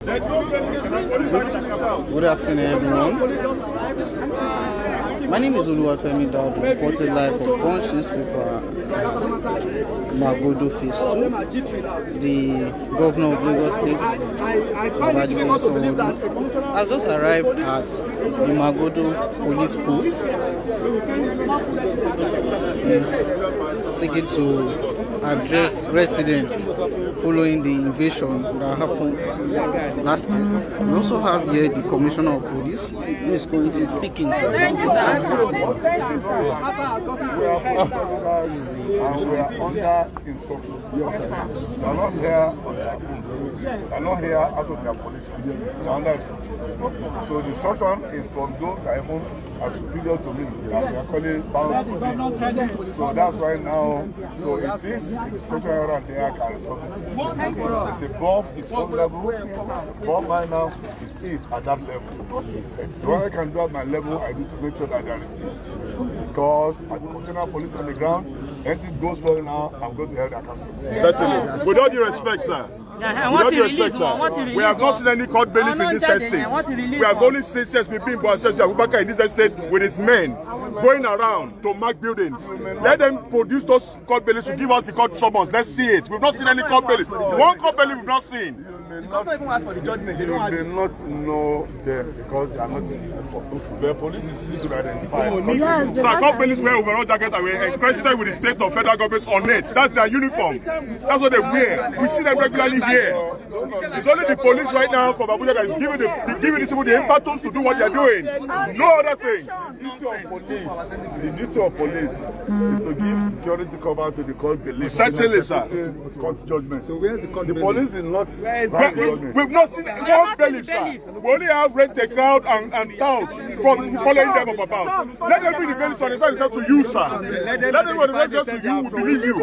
Good afternoon, everyone. My name is Oluwafemi Dadu, reporting live for Punch newspaper at Magodo Phase 2. The governor of Lagos State, Sanwo-Olu, has just arrived at the Magodo police post. He's seeking to address residents following the invasion that happened last year. We also have here the commissioner of police who is going to be speaking. We are under instruction. We are not here on their own. We are not here out of their position. We are under instruction. So the instruction is from those that even are superior to me. We are calling bound to me. So that's why now. So it is the instruction around there can resolve this issue. It's above its own level. Above mine now, it is at that level. What I can do at my level, I need to make sure that there is peace. Because as commissioner of police on the ground, anything goes wrong now, I'm going to hold accountable. Certainly. With all due respect, sir. We have not seen any court bailiff in this estate. We have only seen CSP Bimbo and Sergeant Abubakar in this estate with his men going around to mark buildings. Let them produce those court bailiffs to give us the court summons. Let's see it. We've not seen any court bailiff. One court bailiff we've not seen. You may not know them because they are not in uniform. The police is used to identify. Sir, court bailiffs wear overall jacket and we're accredited with the state or federal government on it. That's their uniform. That's what they wear. We see them regularly here. It's only the police right now from Abuja that is giving these people the impetus to do what they're doing. No other thing. The duty of police is to give security cover to the court bailiff. Certainly, sir. Court judgment. So where's the court bailiff? The police did not. We've not seen one bailiff, sir. We only have rent a crowd and touts following them up about. Let them bring the bailiff to understand themselves to you, sir. Let them understand themselves to you. We believe you.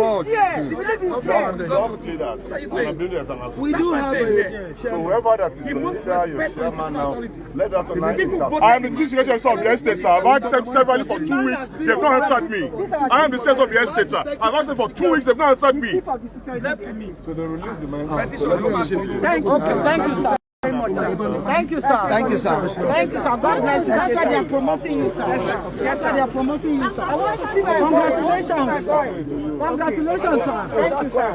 We do have a... So whoever that is your leader, your chairman now, let that tonight interfere. I am the chief secretary of the estate, sir. I've asked them severally for 2 weeks. They have not answered me. I am the sense of the estate, sir. I've asked them for 2 weeks. They have not answered me. So they release the man. Thank you, sir. Thank you, sir. Thank you, sir. Thank you, sir. God bless you. That's why they are promoting you, sir. Yes, sir. They are promoting you, sir. Congratulations. Congratulations, sir. Thank you, sir.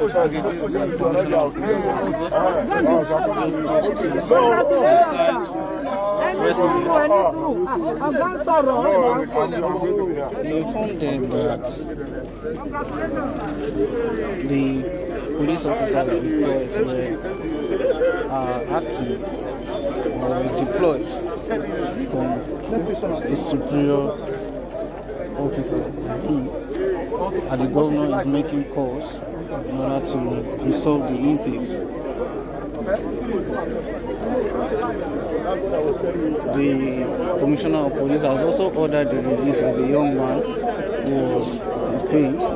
He informed them that the police officers deployed are active or deployed from a superior officer like him, and the governor is making calls in order to resolve the impasse. The commissioner of police has also ordered the release of a young man who was detained to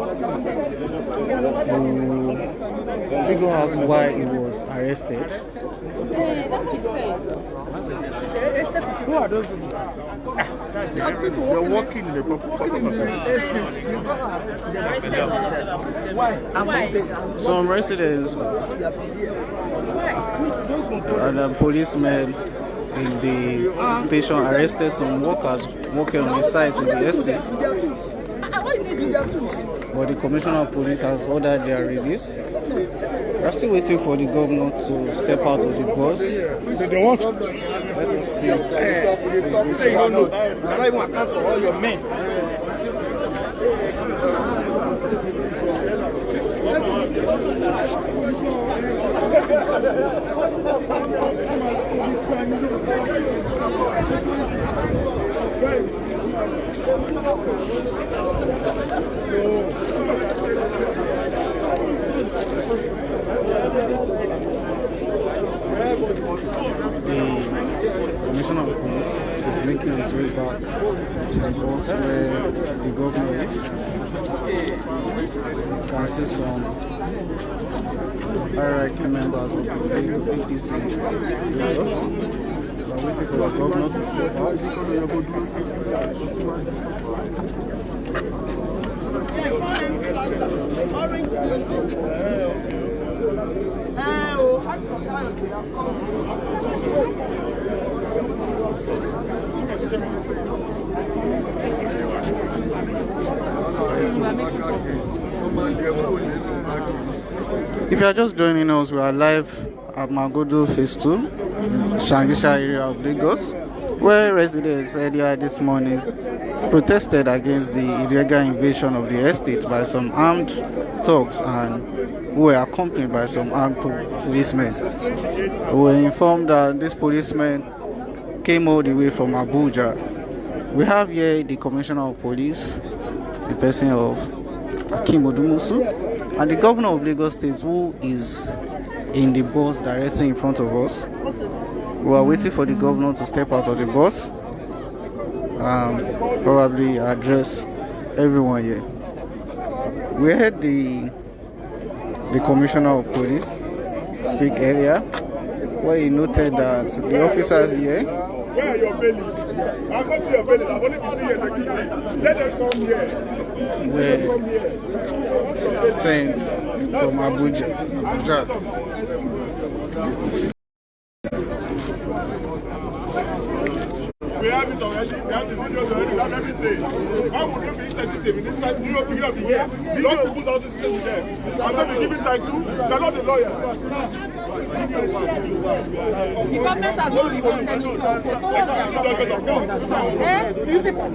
figure out why he was arrested. Who are those people? They're working in the Why? Some residents and policemen in the station arrested some workers working on the site in the estate. But the commissioner of police has ordered their release. We are still waiting for the governor to step out of the bus. Let us see. The commissioner of police is making his way back to the bus where the governor is. You can see some RIK members of the APC Lagos. We're waiting for the governor to step out. Oh, If you are just joining us, we are live at Magodo Phase 2, Shangisha area of Lagos, where residents earlier this morning protested against the illegal invasion of the estate by some armed thugs and who were accompanied by some armed policemen. We were informed that these policemen came all the way from Abuja. We have here the Commissioner of Police, the person of Akim Odumusu, and the Governor of Lagos State, who is in the bus directly in front of us. We are waiting for the governor to step out of the bus and probably address everyone here. We heard the Commissioner of Police speak earlier, where he noted that the officers here where are your bellies? I'm not sure your bellies. I've only been seeing your security. Let them come here. were sent from Abuja. We have it already. We have the videos already. We have everything. Why would you be insensitive in this time? You don't begin of the year. You don't put out the system with them. I'm going to be giving time to. They're not the lawyer. The government has not revoked any law.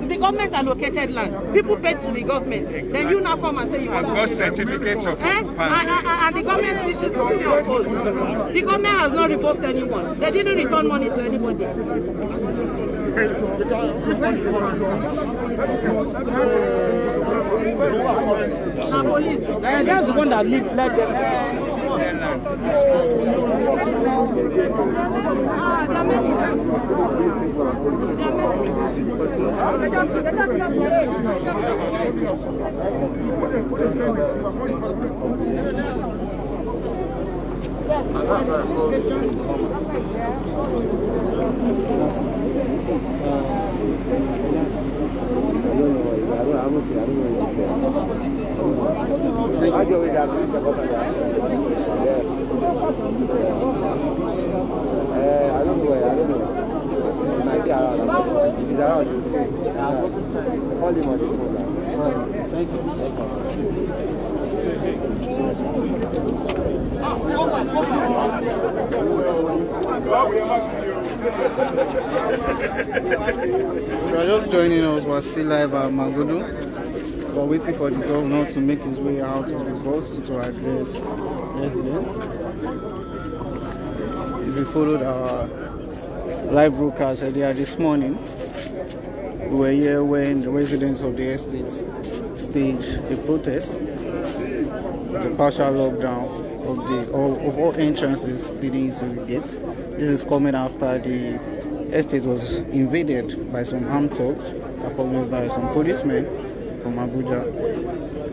The government allocated land. People paid to the government. Then you now come and say you have got certificates of and the government issues something opposed. The government has not revoked anyone. They didn't return money to anybody. Now police. That's the one that let them. If you are just joining us, we're still live at Magodo. We're waiting for the governor to make his way out of the bus to address residents. If you followed our live broadcast earlier this morning, we were here when the residents of the estate staged a protest, the partial lockdown of all entrances leading into the gates. This is coming after the estate was invaded by some armed thugs, accompanied by some policemen from Abuja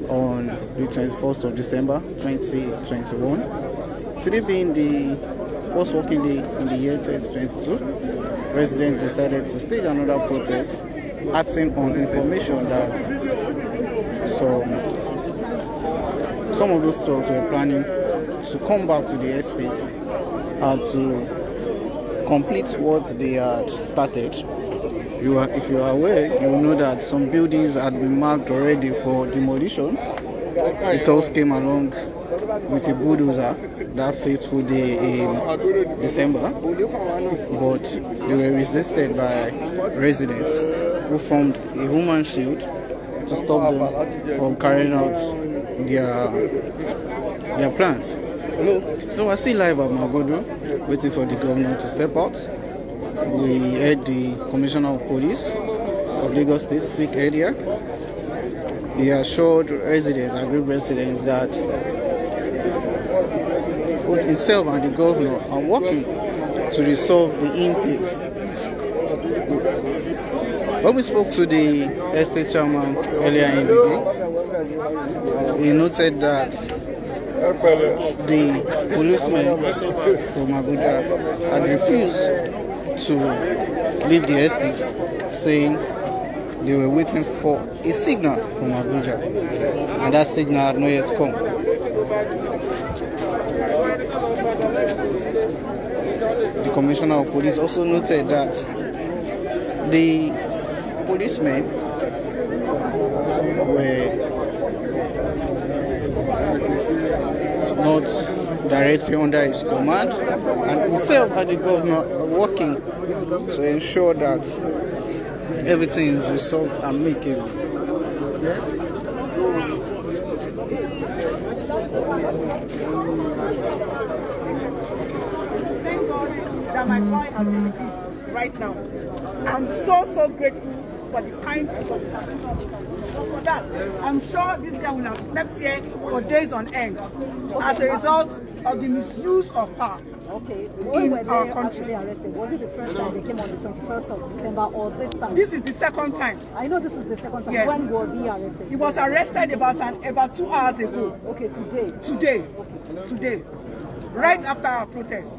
on the 21st of December 2021. Today being the first working day in the year 2022, residents decided to stage another protest, acting on information that some of those thugs were planning to come back to the estate and to complete what they had started. If you are aware, you will know that some buildings had been marked already for demolition. The thugs came along with a bulldozer that fateful day in December, but they were resisted by residents who formed a human shield to stop them from carrying out their plans. So we're still live at Magodo, waiting for the governor to step out. We heard the Commissioner of Police of Lagos State speak earlier. He assured agreed residents that both himself and the governor are working to resolve the impasse. When we spoke to the estate chairman earlier in the day, he noted that the policemen from Abuja had refused to leave the estate, saying they were waiting for a signal from Abuja, and that signal had not yet come. The Commissioner of Police also noted that The policemen were not directly under his command, and himself and the governor are working to ensure that everything is resolved amicably. Thank God that my boy has been released right now. I'm so grateful for the kind for that. I'm sure this guy will have slept here for days on end as a result of the misuse of power. Okay. In our country. Arrested? Was it the first time they came on the 21st of December or this time? This is the second time. I know this is the second time. Yes. When was he arrested? He was arrested about 2 hours ago. Okay, today. Today. Right after our protest.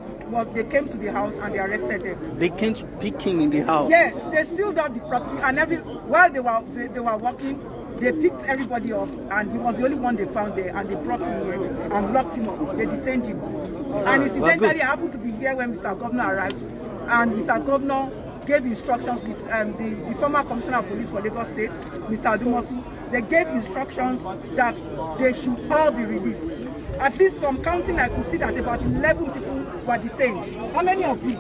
They came to the house and they arrested them. They came to pick him in the house. Yes, they sealed up the property, and while they were working, they picked everybody up, and he was the only one they found there, and they brought him here and locked him up. They detained him. And incidentally, I happened to be here when Mr. Governor arrived, and Mr. Governor gave instructions with the former Commissioner of Police for Lagos State, Mr. Adumosu. They gave instructions that they should all be released. At least from counting, I could see that about 11 people were detained. How many of you?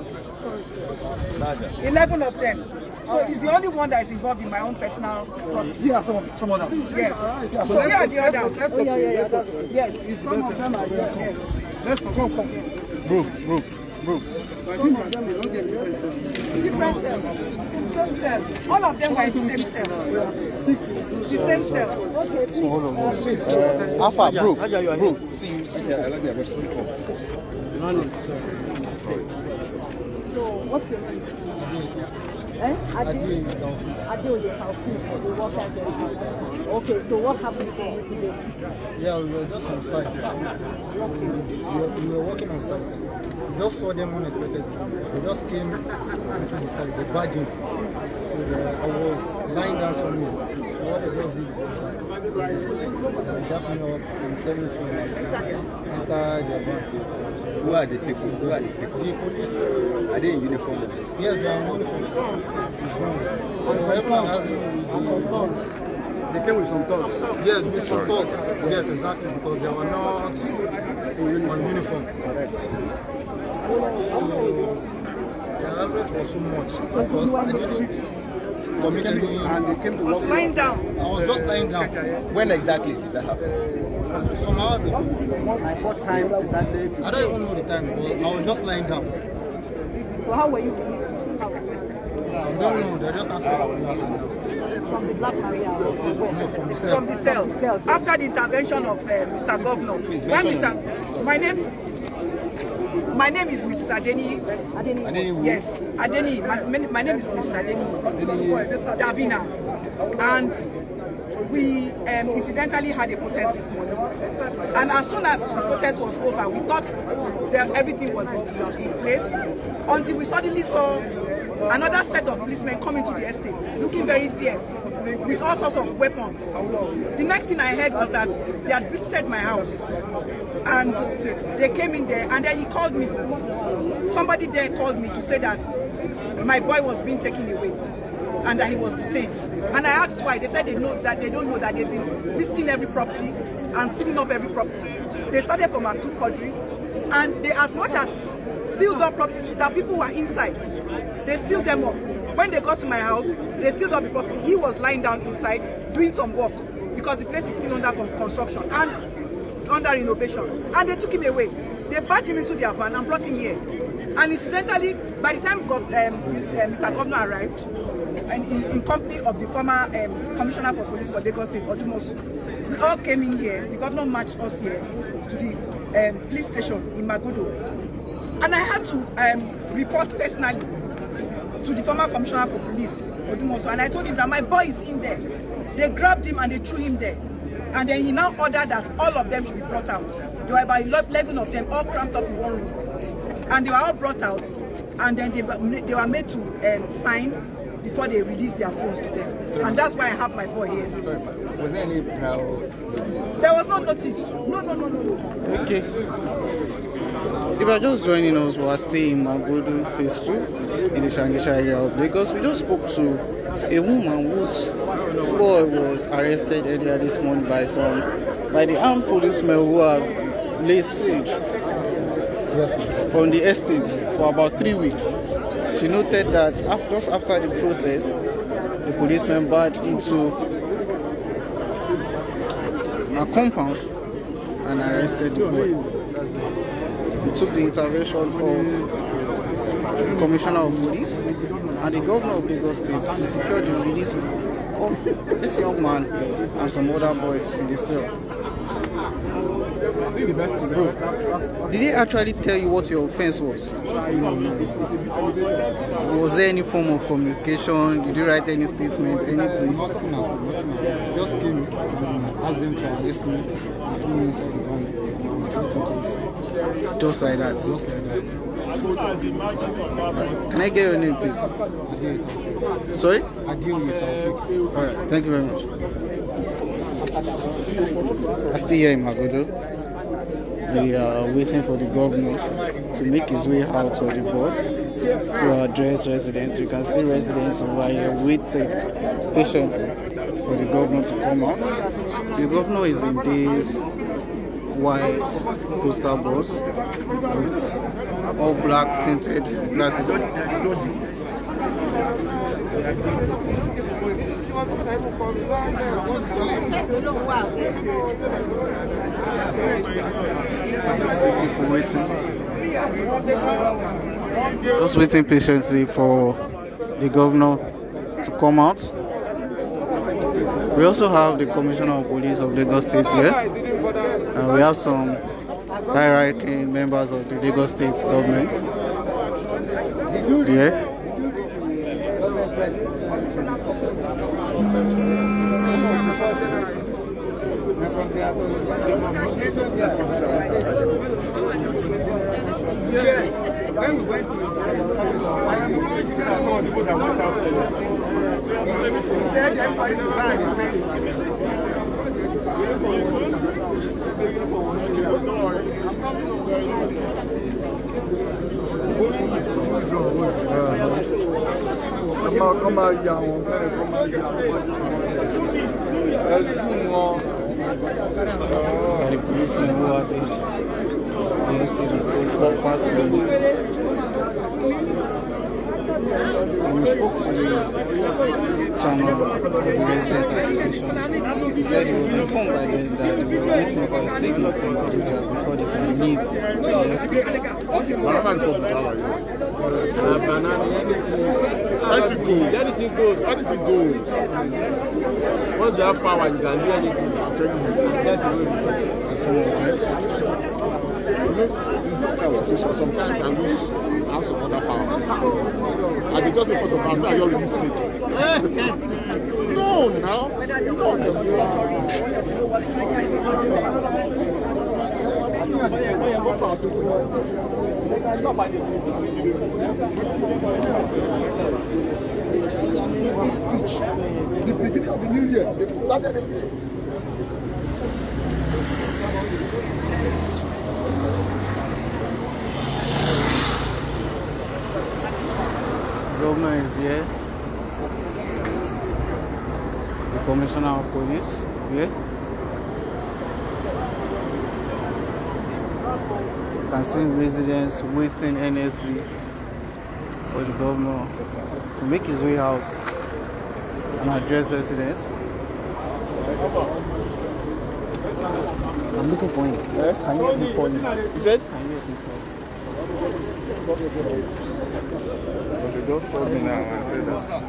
11 of them. So he's the only one that is involved in my own personal project. Yeah, some others. Yes. So here are the others. Yes. Some of them are there. Yes. Let's come. Bro. Some of them will not get Different cells. Same cell. All of them were in the same cell. The same cell. Alpha, bro. See you. So what's your name? Okay, so what happened for you today? Yeah, we were just on site. We were working on site. We just saw them unexpectedly. They just came into the site, they bagged him. So I was lying down somewhere. So what they just did was that they jacked me up and tell me to enter their van. Who are the people? The police. Are they in uniform? Yes, they are in uniform. Everyone has They came with some thoughts. Yes, with some thoughts. Yes, exactly, because they were not on uniform. So the harassment was so much because I didn't commit any. And they came to work. Lying down. I was just lying down. When exactly did that happen? Some hours ago. At what time exactly? I don't even know the time, but I was just lying down. So how were you released? I don't know, they just asked me From the Black Maria or where? No, from the From the cell. After the intervention of Mr. Governor. My name is Mrs. Adeni. Yes, Adeni. My name is Mrs. Adeni Davina. And we incidentally had a protest this morning. And as soon as the protest was over, we thought that everything was in place until we suddenly saw another set of policemen coming to the estate, looking very fierce, with all sorts of weapons. The next thing I heard was that they had visited my house, and they came in there, and then he called me. Somebody there called me to say that my boy was being taken away, and that he was detained. And I asked why. They said they don't know that they've been visiting every property and sealing up every property. They started from Abdul Qadri, and they as much as sealed up properties that people were inside. They sealed them up. When they got to my house, they sealed up the property. He was lying down inside doing some work because the place is still under construction and under renovation. And they took him away. They bagged him into their van and brought him here. And incidentally, by the time Mr. Governor arrived, and in company of the former Commissioner for Police for Lagos State, Adumosu, we all came in here. The governor marched us here to the police station in Magodo. And I had to report personally to the former Commissioner for Police, Adumosu, and I told him that my boy is in there. They grabbed him and they threw him there. And then he now ordered that all of them should be brought out. There were about 11 of them all cramped up in one room. And they were all brought out, and then they were made to sign before they released their phones to them. Sorry. And that's why I have my boy here. Sorry, was there any prior notice? There was no notice. No. Okay. If you are just joining us, we are staying in Magodo phase 2 in the Shangisha area of Lagos. We just spoke to a woman whose boy was arrested earlier this morning by the armed policemen who have laid siege on the estate for about 3 weeks. She noted that just after the process, the policemen barged into a compound and arrested the boy. It took the intervention of the Commissioner of Police and the Governor of Lagos State to secure the release of this young man and some other boys in the cell. Did they actually tell you what your offense was? Was there any form of communication? Did you write any statement, anything? Nothing. Just came and asked them to arrest me and put me inside the van. Just like that. Just like that. Can I get your name, please? Sorry? Alright, thank you very much. I still here in Magodo. We are waiting for the governor to make his way out of the bus to address residents. You can see residents over here waiting patiently for the governor to come out. The governor is in this white coastal bus with all black tinted glasses. See people waiting, just waiting patiently for the governor to come out. We also have the Commissioner of Police of Lagos State here. We have some high-ranking members of the Lagos State government here. These are the policemen who have it yesterday, so for past 3 weeks. When we spoke to the chairman of the resident association, he said he was informed by them that they were waiting for a signal from Abuja before they can leave the estate. Anything goes. Once you have power, you can do anything. That's all okay. Sometimes I wish I have some other power. I can just look for the power, I don't release it. No, now. The beginning of the new year, they started it. Governor is here. The Commissioner of Police is here. You can see residents waiting earnestly for the governor to make his way out and address residents. I'm looking for him. Can you help me call him? He said? Can you help me call him? But they just called me now and said that.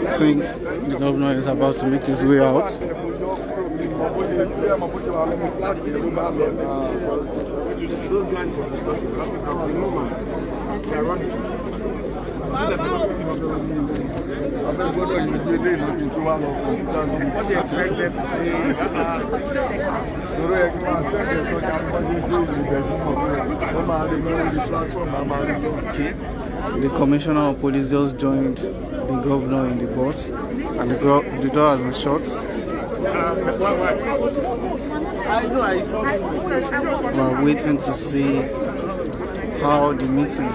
I think the governor is about to make his way out. Okay. The commissioner of police just joined the governor in the bus, and the door has been shut. We're waiting to see how the meeting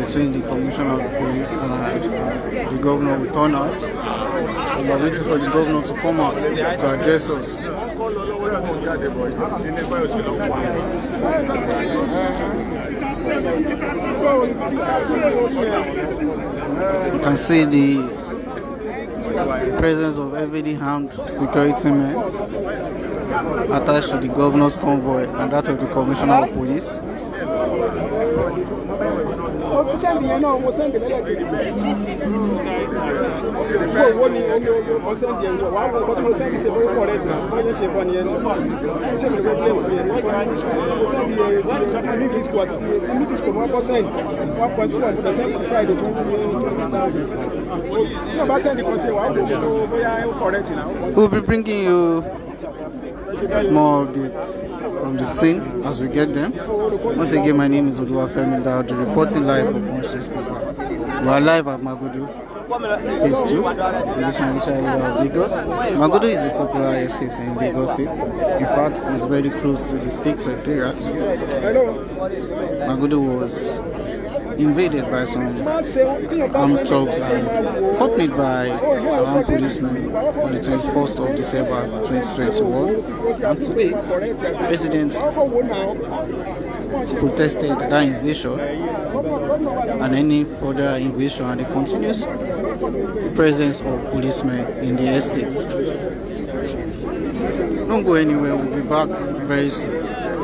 between the commissioner of the police and the governor will turn out. And we're waiting for the governor to come out to address us. You can see the presence of heavily armed security men attached to the governor's convoy and that of the commissioner of police. We'll be bringing you more updates from the scene as we get them. Once again, my name is Oluwafemi Daud, reporting live for Punch newspaper. We are live at Magodo, phase 2, in this area of Lagos. Magodo is a popular estate in Lagos State. In fact, it's very close to the state secretariat. Magodo was invaded by some armed thugs and accompanied by some armed policemen on the 21st of December 2021. And today, residents protested that invasion and any further invasion and the continuous presence of policemen in the estates. Don't go anywhere, we'll be back very soon.